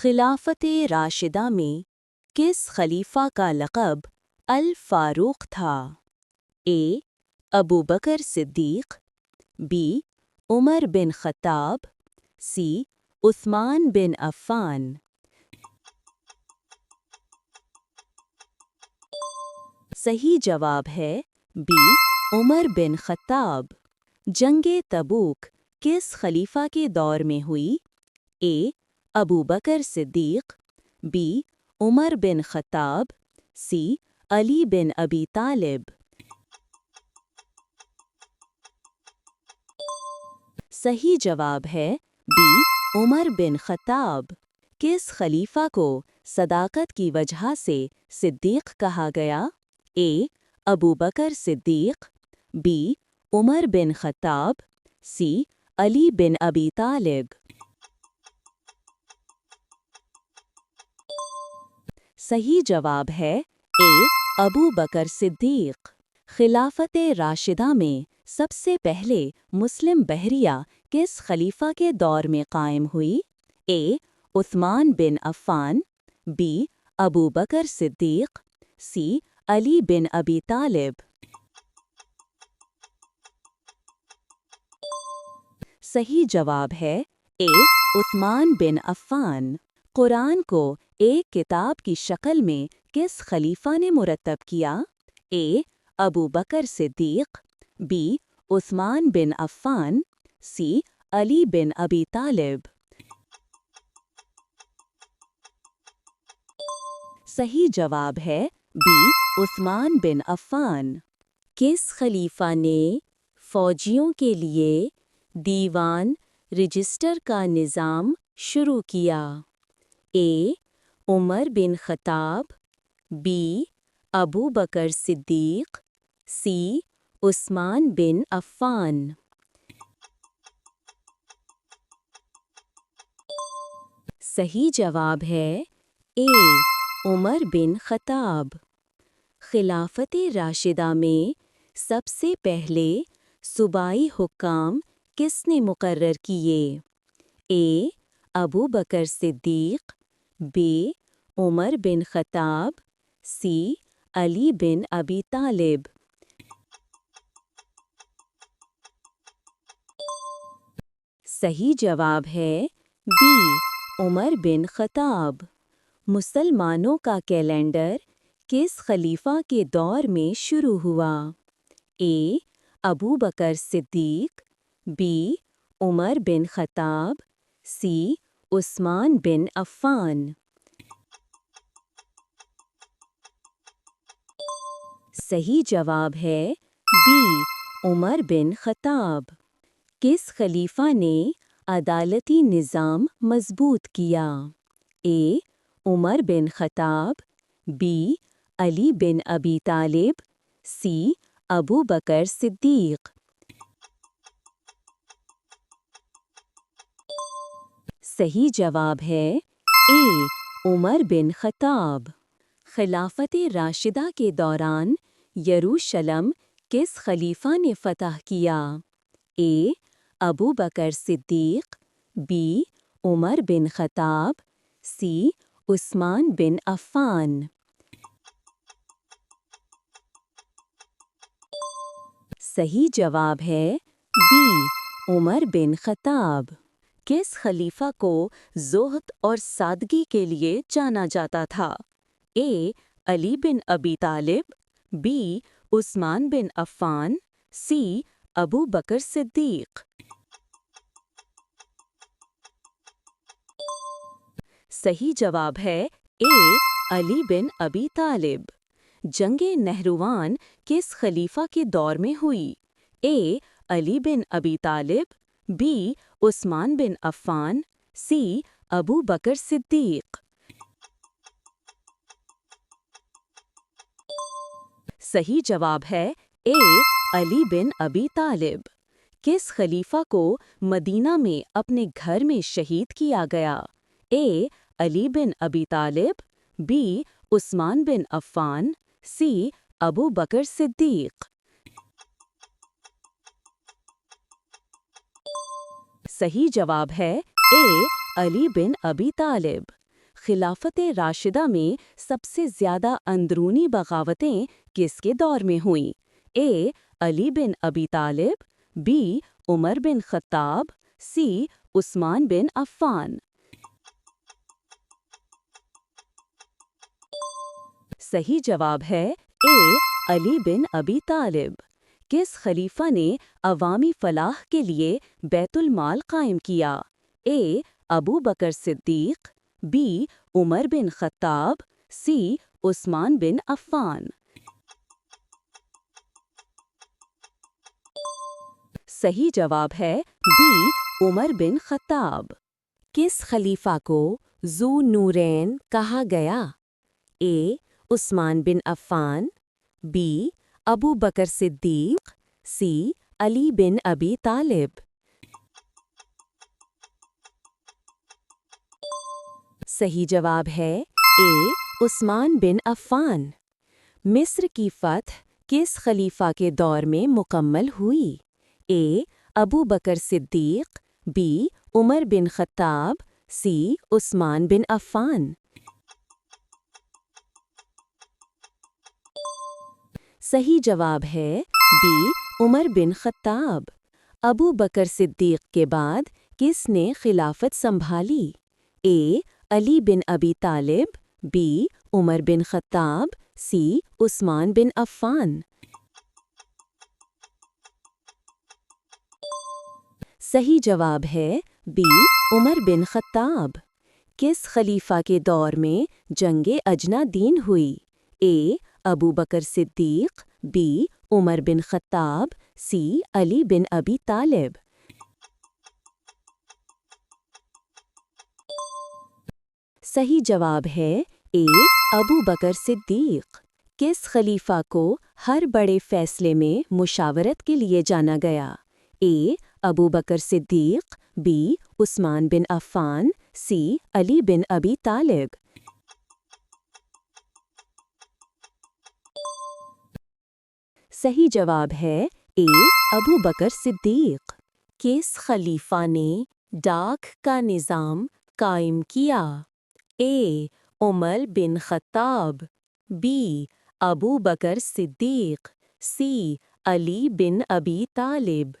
खिलाफत राशिदा में किस खलीफा का लक़ब अल फ़ारूक था? ए. अबू बकर सिद्दीक़, बी. उमर बिन ख़त्ताब, सी. उस्मान बिन अफ़्फ़ान। सही जवाब है बी. उमर बिन ख़त्ताब। जंगे तबूक किस खलीफा के दौर में हुई? ए. अबू बकर सिद्दीक़, बी. उमर बिन ख़त्ताब, सी. अली बिन अबी तालिब। सही जवाब है बी. उमर बिन ख़त्ताब। किस खलीफा को सदाकत की वजह से सिद्दीक़ कहा गया? ए. अबू बकर सिद्दीक़, बी. उमर बिन ख़त्ताब, सी. अली बिन अबी तालिब। सही जवाब है ए. अबू बकर सिद्दीक़। खिलाफत राशिदा में सबसे पहले मुस्लिम बहरिया किस खलीफा के दौर में कायम हुई? ए. उस्मान बिन अफ़्फ़ान, बी. अबू बकर सिद्दीक़, सी. अली बिन अबी तालिब। सही जवाब है ए. उस्मान बिन अफ़्फ़ान। कुरान को एक किताब की शक्ल में किस खलीफा ने मुरत्तब किया? ए. अबू बकर सिद्दीक़, बी. उस्मान बिन अफ़्फ़ान, सी. अली बिन अबी तालिब। सही जवाब है बी. उस्मान बिन अफ़्फ़ान। किस खलीफा ने फ़ौजियों के लिए दीवान रजिस्टर का निज़ाम शुरू किया? ए. उमर बिन ख़त्ताब, बी. अबू बकर सिद्दीक़, सी. उस्मान बिन अफ़्फ़ान। सही जवाब है ए. उमर बिन ख़त्ताब। खिलाफत राशिदा में सबसे पहले सूबाई हुक्काम किसने मुकर्रर किए? ए. अबू बकर सिद्दीक़, बी. उमर बिन ख़त्ताब, सी. अली बिन अबी तालिब। सही जवाब है बी. उमर बिन ख़त्ताब। मुसलमानों का कैलेंडर किस खलीफा के दौर में शुरू हुआ? ए. अबू बकर सिद्दीक़, बी. उमर बिन ख़त्ताब, सी. उस्मान बिन अफ़्फ़ान। सही जवाब है बी. उमर बिन ख़त्ताब। किस खलीफा ने अदालती निज़ाम मज़बूत किया? ए. उमर बिन ख़त्ताब, बी. अली बिन अबी तालिब, सी. अबू बकर सिद्दीक़। सही जवाब है ए. उमर बिन ख़त्ताब। खिलाफत राशिदा के दौरान यरूशलम किस खलीफा ने फ़तह किया? ए. अबू बकर सिद्दीक़, बी. उमर बिन ख़त्ताब, सी. उस्मान बिन अफ़्फ़ान। सही जवाब है बी. उमर बिन ख़त्ताब। किस खलीफा को ज़ुहद और सादगी के लिए जाना जाता था? ए. अली बिन अबी तालिब, बी. उस्मान बिन अफ़्फ़ान, सी. अबू बकर सिद्दीक़। सही जवाब है ए. अली बिन अबी तालिब। जंगे नहरुवान किस खलीफा के दौर में हुई? ए. अली बिन अबी तालिब, बी. उस्मान बिन अफ़्फ़ान, सी. अबू बकर सिद्दीक़। सही जवाब है ए. अली बिन अबी तालिब। किस खलीफा को मदीना में अपने घर में शहीद किया गया? ए. अली बिन अबी तालिब, बी. उस्मान बिन अफ़्फ़ान, सी. अबू बकर सिद्दीक़। सही जवाब है ए. अली बिन अबी तालिब। خلافت راشدہ میں سب سے زیادہ اندرونی بغاوتیں کس کے دور میں ہوئیں؟ اے علی بن ابی طالب، بی عمر بن خطاب، سی عثمان بن عفان۔ صحیح جواب ہے اے علی بن ابی طالب۔ کس خلیفہ نے عوامی فلاح کے لیے بیت المال قائم کیا؟ اے ابو بکر صدیق، بی عمر بن خطاب، سی عثمان بن عفان۔ صحیح جواب ہے بی عمر بن خطاب۔ کس خلیفہ کو ذو نورین کہا گیا؟ اے عثمان بن عفان، بی ابو بکر صدیق، سی علی بن ابی طالب۔ صحیح جواب ہے اے عثمان بن عفان۔ مصر کی فتح کس خلیفہ کے دور میں مکمل ہوئی؟ اے ابو بکر صدیق، بی عمر بن خطاب، سی عثمان بن عفان۔ صحیح جواب ہے بی عمر بن خطاب۔ ابو بکر صدیق کے بعد کس نے خلافت سنبھالی؟ اے علی بن ابی طالب، بی عمر بن خطاب، سی عثمان بن عفان۔ صحیح جواب ہے بی عمر بن خطاب۔ کس خلیفہ کے دور میں جنگ اجنہ دین ہوئی؟ اے ابو بکر صدیق، بی عمر بن خطاب، سی علی بن ابی طالب۔ صحیح جواب ہے اے ابو بکر صدیق۔ کس خلیفہ کو ہر بڑے فیصلے میں مشاورت کے لیے جانا گیا؟ اے ابو بکر صدیق، بی عثمان بن عفان، سی علی بن ابی طالب۔ صحیح جواب ہے اے ابو بکر صدیق۔ کس خلیفہ نے ڈاک کا نظام قائم کیا؟ اے عمر بن خطاب، بی ابو بکر صدیق، سی علی بن ابی طالب۔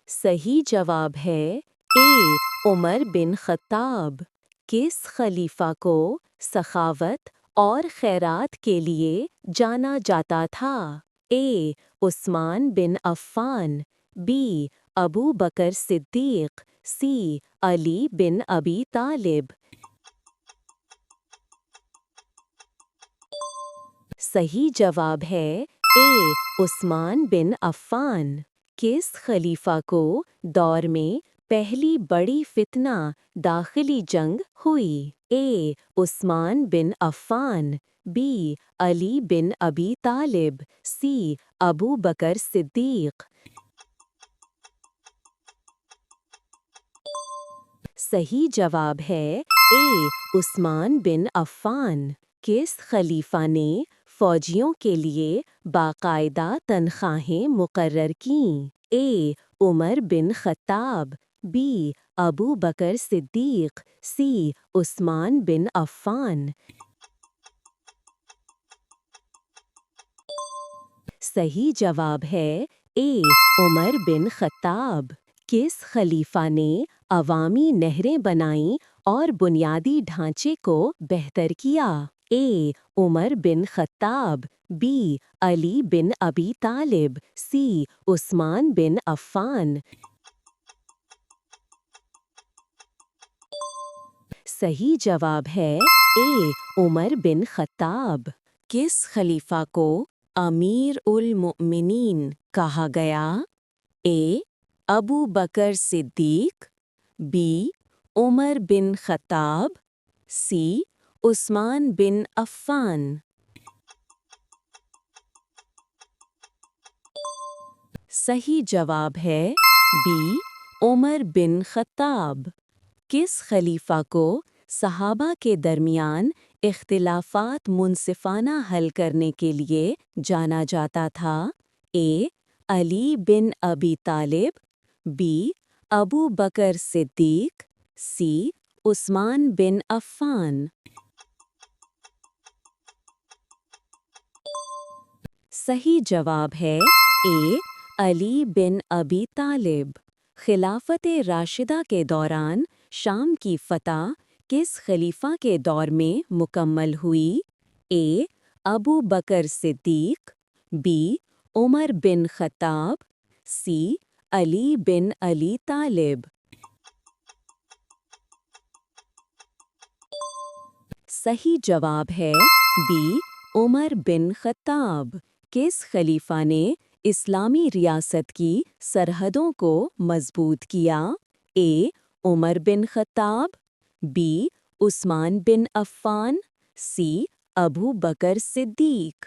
صحیح جواب ہے اے عمر بن خطاب۔ کس خلیفہ کو سخاوت اور خیرات کے لیے جانا جاتا تھا؟ اے عثمان بن عفان، بی ابو بکر صدیق، سی علی بن ابی طالب۔ صحیح جواب ہے اے عثمان بن عفان۔ کس خلیفہ کو دور میں پہلی بڑی فتنہ داخلی جنگ ہوئی؟ اے عثمان بن عفان، بی علی بن ابی طالب، سی ابو بکر صدیق۔ صحیح جواب ہے اے عثمان بن عفان۔ کس خلیفہ نے فوجیوں کے لیے باقاعدہ تنخواہیں مقرر کیں؟ اے عمر بن خطاب، بی ابو بکر صدیق، سی عثمان بن عفان۔ صحیح جواب ہے اے عمر بن خطاب۔ کس خلیفہ نے عوامی نہریں بنائیں اور بنیادی ڈھانچے کو بہتر کیا؟ اے عمر بن خطاب، بی علی بن ابی طالب، سی عثمان بن عفان۔ صحیح جواب ہے اے عمر بن خطاب۔ کس خلیفہ کو امیر المؤمنین کہا گیا؟ اے ابو بکر صدیق، بی عمر بن خطاب، سی عثمان بن عفان۔ صحیح جواب ہے بی عمر بن خطاب۔ کس خلیفہ کو صحابہ کے درمیان اختلافات منصفانہ حل کرنے کے لیے جانا جاتا تھا؟ اے علی بن ابی طالب، بی अबू बकर सिद्दीक, सी उस्मान बिन अफ़्फ़ान। सही जवाब है ए अली बिन अबी तालिब। खिलाफत राशिदा के दौरान शाम की फतह किस खलीफा के दौर में मुकम्मल हुई? ए अबू बकर Siddique, B Umar bin Khattab, सी अली बिन अली तालिब। सही जवाब है बी उमर बिन खत्ताब। किस खलीफा ने इस्लामी रियासत की सरहदों को मजबूत किया? ए Umar bin Khattab, B Usman बिन अफ़्फ़ान, सी अबू बकर सिद्दीक।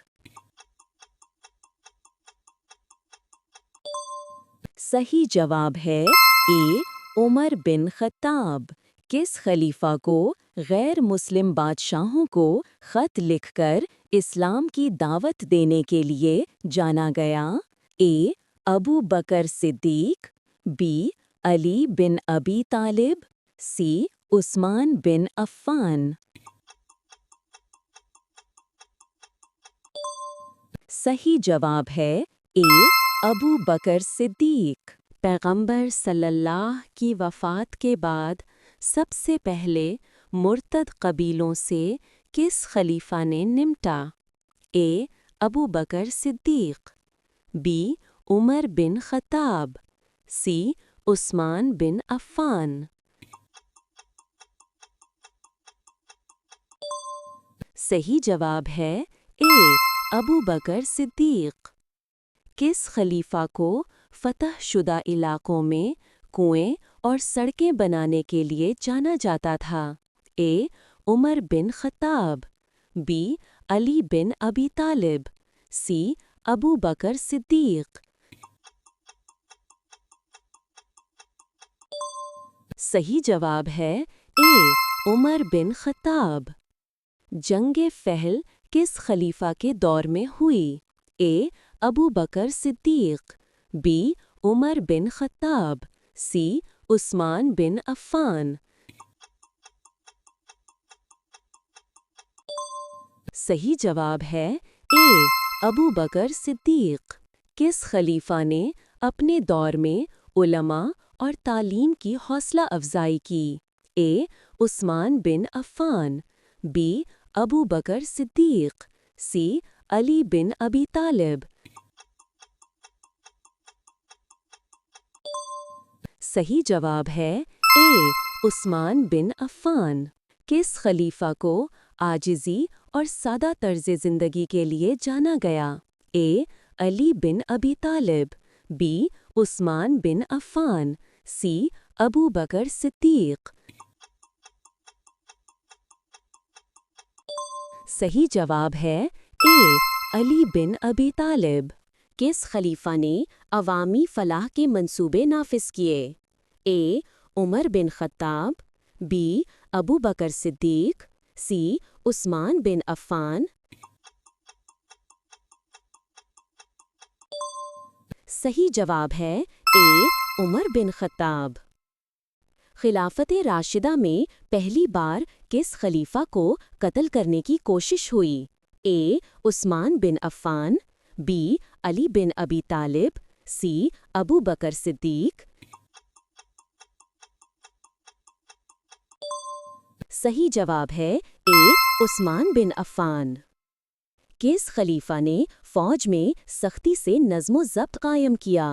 सही जवाब है ए उमर बिन खत्ताब। किस खलीफा को गैर मुस्लिम बादशाहों को ख़त लिखकर इस्लाम की दावत देने के लिए जाना गया? ए अबू बकर सिद्दीक, बी अली बिन अबी तालिब, सी उस्मान बिन अफ़्फ़ान। सही जवाब है ए अबू बकर सिद्दीक। पैगंबर सल्लल्लाहु की वफ़ात के बाद सबसे पहले मुर्तद कबीलों से किस खलीफा ने निमटा? ए अबू बकर Siddique, B Umar bin Khattab, सी उस्मान बिन अफ़्फ़ान। सही जवाब है ए अबू बकर सिद्दीक। किस खलीफा को फतहशुदा इलाकों में कुएं और सड़कें बनाने के लिए जाना जाता था? ए Umar bin Khattab, B Ali बिन अबी तालिब, सी अबू बकर सिद्दीक। सही जवाब है ए उमर बिन खत्ताब। जंग फहल किस खलीफा के दौर में हुई? ए अबू बकर Siddique, B Umar bin Khattab, सी उस्मान बिन अफ़्फ़ान। सही जवाब है ए अबू बकर सिद्दीक। किस खलीफा ने अपने दौर में उलमा और तालीम की हौसला अफजाई की? ए उस्मान बिन अफ़्फ़ान, बी अबू बकर सिद्दीक, सी अली बिन अबी तालिब। सही जवाब है ए उस्मान बिन अफ़्फ़ान। किस खलीफा को आजिज़ी और सादा तर्ज़ ज़िंदगी के लिए जाना गया? ए अली बिन अबी तालिब, बी उस्मान बिन अफ़्फ़ान, सी अबू बकर सिद्दीक। सही जवाब है ए अली बिन अबी तालिब। किस खलीफा ने अवामी फ़लाह के मंसूबे नाफिज किए? ए Umar bin Khattab, B Abu बकर सिद्दीक, सी उस्मान बिन अफ़्फ़ान। सही जवाब है ए उमर बिन खत्ताब। खिलाफत राशिदा में पहली बार किस खलीफा को कत्ल करने की कोशिश हुई? ए उस्मान बिन अफ़्फ़ान, बी अली बिन अबी तालिब, सी अबू बकर सिद्दीक। सही जवाब है ए उस्मान बिन अफ़्फ़ान। किस खलीफा ने फ़ौज में सख्ती से नज़्म ज़ब्त कायम किया?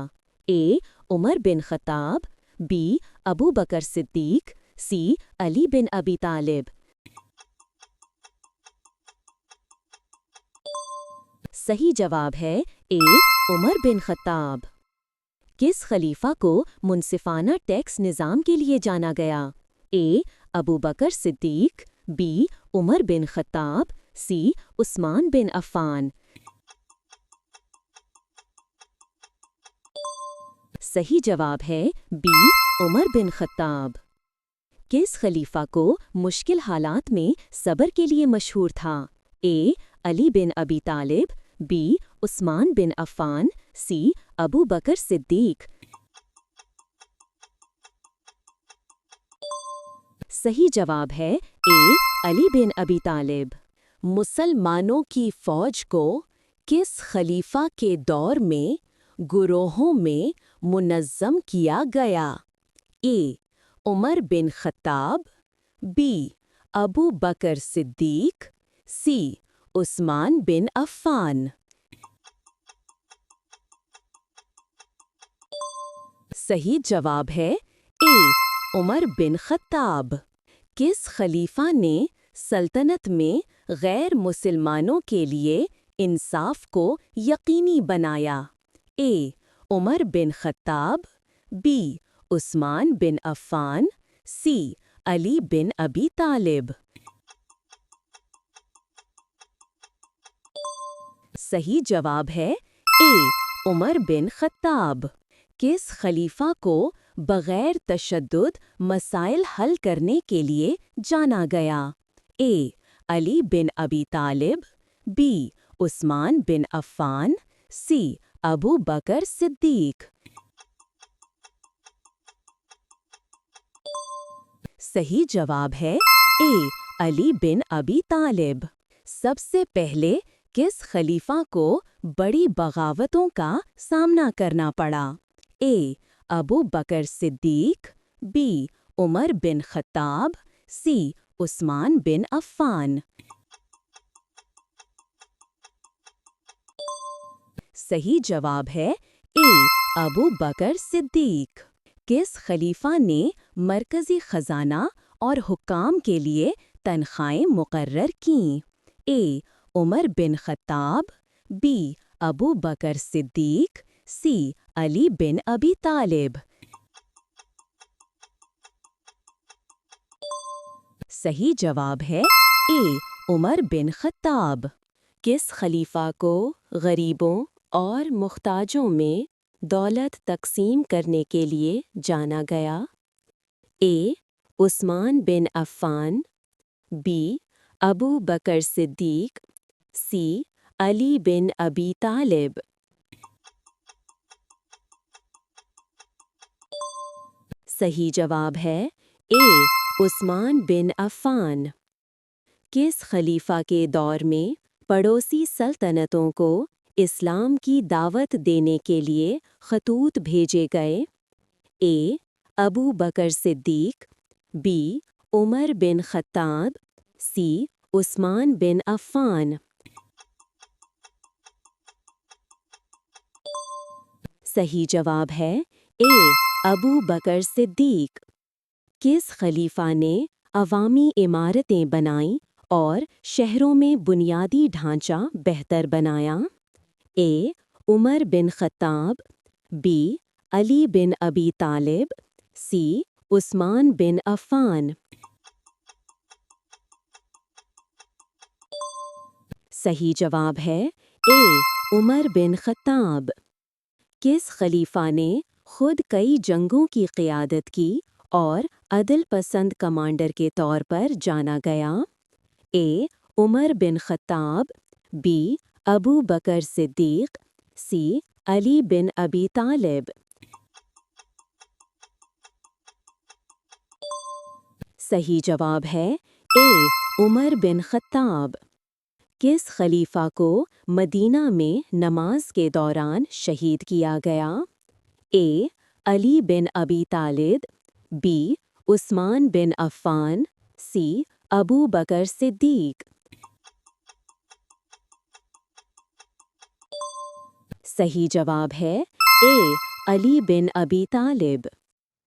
ए Umar bin Khattab, B Abu बकर सिद्दीक, सी अली बिन अबी तालिब। सही जवाब है ए उमर बिन खत्ताब। किस खलीफा को मुनसिफाना टैक्स निज़ाम के लिए जाना गया? ए अबू बकर Siddique, B Umar bin Khattab, सी उस्मान बिन अफ़्फ़ान। सही जवाब है बी उमर बिन खत्ताब। किस खलीफा को मुश्किल हालात में सब्र के लिए मशहूर था? ए अली बिन अबी तालिब, बी उस्मान बिन अफ़्फ़ान, सी अबू बकर सिद्दीक। صحیح جواب ہے اے علی بن ابی طالب۔ مسلمانوں کی فوج کو کس خلیفہ کے دور میں گروہوں میں منظم کیا گیا؟ اے عمر بن خطاب، بی ابو بکر صدیق، سی عثمان بن عفان۔ صحیح جواب ہے اے عمر بن خطاب۔ کس خلیفہ نے سلطنت میں غیر مسلمانوں کے لیے انصاف کو یقینی بنایا؟ اے عمر بن خطاب، بی عثمان بن عفان، سی علی بن ابی طالب۔ صحیح جواب ہے اے عمر بن خطاب۔ کس خلیفہ کو بغیر تشدد مسائل حل کرنے کے لیے جانا گیا؟ اے علی بن ابی طالب، بی عثمان بن عفان، سی ابو بکر صدیق۔ صحیح جواب ہے اے علی بن ابی طالب۔ سب سے پہلے کس خلیفہ کو بڑی بغاوتوں کا سامنا کرنا پڑا؟ اے ابو بکر صدیق، بی عمر بن خطاب، سی عثمان بن عفان۔ صحیح جواب ہے اے ابو بکر صدیق۔ کس خلیفہ نے مرکزی خزانہ اور حکام کے لیے تنخواہیں مقرر کیں؟ اے عمر بن خطاب، بی ابو بکر صدیق، سی علی بن ابی طالب۔ صحیح جواب ہے اے عمر بن خطاب۔ کس خلیفہ کو غریبوں اور محتاجوں میں دولت تقسیم کرنے کے لیے جانا گیا؟ اے عثمان بن عفان، بی ابو بکر صدیق، سی علی بن ابی طالب۔ صحیح جواب ہے اے عثمان بن عفان۔ کس خلیفہ کے دور میں پڑوسی سلطنتوں کو اسلام کی دعوت دینے کے لیے خطوط بھیجے گئے؟ اے ابو بکر صدیق، بی عمر بن خطاب، سی عثمان بن عفان۔ صحیح جواب ہے اے ابو بکر صدیق۔ کس خلیفہ نے عوامی عمارتیں بنائیں اور شہروں میں بنیادی ڈھانچہ بہتر بنایا؟ اے عمر بن خطاب، بی علی بن ابی طالب، سی عثمان بن عفان۔ صحیح جواب ہے اے عمر بن خطاب۔ کس خلیفہ نے خود کئی جنگوں کی قیادت کی اور عدل پسند کمانڈر کے طور پر جانا گیا؟ اے عمر بن خطاب، بی ابو بکر صدیق، سی علی بن ابی طالب۔ صحیح جواب ہے اے عمر بن خطاب۔ کس خلیفہ کو مدینہ میں نماز کے دوران شہید کیا گیا؟ اے علی بن ابی طالب، بی عثمان بن عفان، سی ابو بکر صدیق۔ صحیح جواب ہے اے علی بن ابی طالب۔